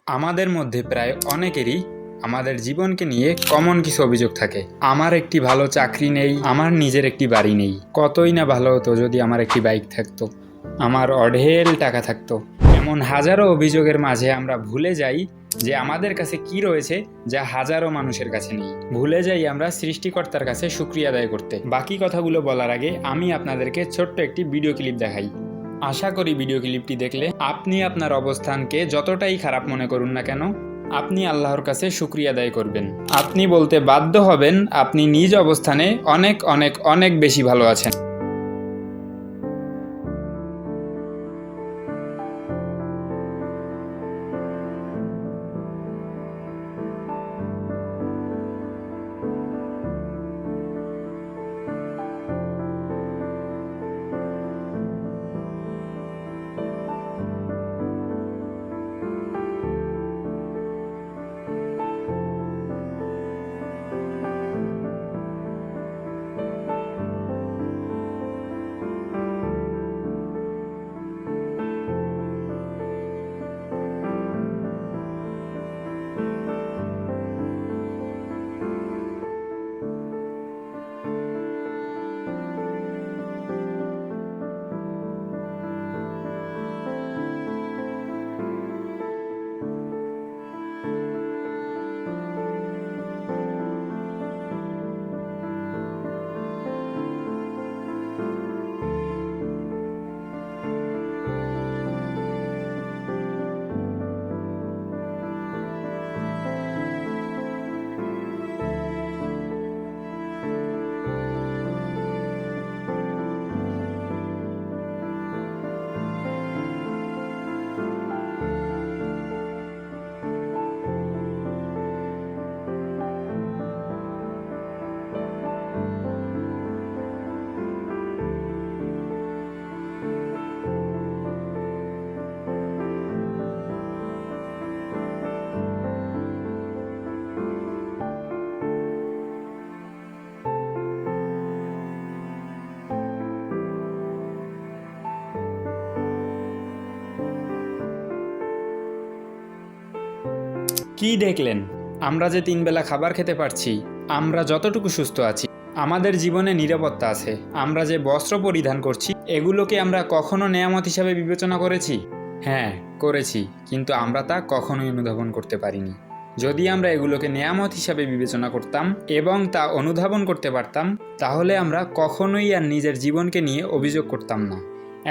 আমাদের মধ্যে প্রায় অনেকেরই আমাদের জীবনকে নিয়ে কমন কিছু অভিযোগ থাকে। আমার একটি ভালো চাকরি নেই, আমার নিজের একটি বাড়ি নেই, কতই না ভালো হতো যদি আমার একটি বাইক থাকতো, আমার অঢেল টাকা থাকতো। এমন হাজারো অভিযোগের মাঝে আমরা ভুলে যাই যে আমাদের কাছে কি রয়েছে যা হাজারো মানুষের কাছে নেই। ভুলে যাই আমরা সৃষ্টিকর্তার কাছে শুকরিয়া আদায় করতে। বাকি কথাগুলো বলার আগে আমি আপনাদেরকে ছোট্ট একটি ভিডিও ক্লিপ দেখাই। আশা করি ভিডিও ক্লিপটি দেখলে আপনি আপনার অবস্থানকে যতটাই খারাপ মনে করুন না কেন, আপনি আল্লাহর কাছে শুকরিয়া আদায় করবেন। আপনি বলতে বাধ্য হবেন আপনি নিজ অবস্থানে অনেক অনেক অনেক বেশি ভালো আছেন। কি দেখলেন? আমরা যে 3 বেলা খাবার খেতে পারছি, আমরা যতটুকু সুস্থ আছি, আমাদের জীবনে নিরাপত্তা আছে, আমরা যে বস্ত্র পরিধান করছি, এগুলোকে আমরা কখনো নেয়ামত হিসাবে বিবেচনা করেছি? হ্যাঁ, করেছি, কিন্তু আমরা তা কখনোই অনুধাবন করতে পারিনি। যদি আমরা এগুলোকে নেয়ামত হিসাবে বিবেচনা করতাম এবং তা অনুধাবন করতে পারতাম, তাহলে আমরা কখনোই আর নিজের জীবনকে নিয়ে অভিযোগ করতাম না।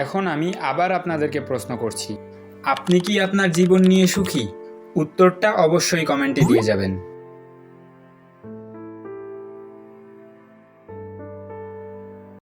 এখন আমি আবার আপনাদেরকে প্রশ্ন করছি, আপনি কি আপনার জীবন নিয়ে সুখী? উত্তরটা অবশ্যই কমেন্টে দিয়ে যাবেন।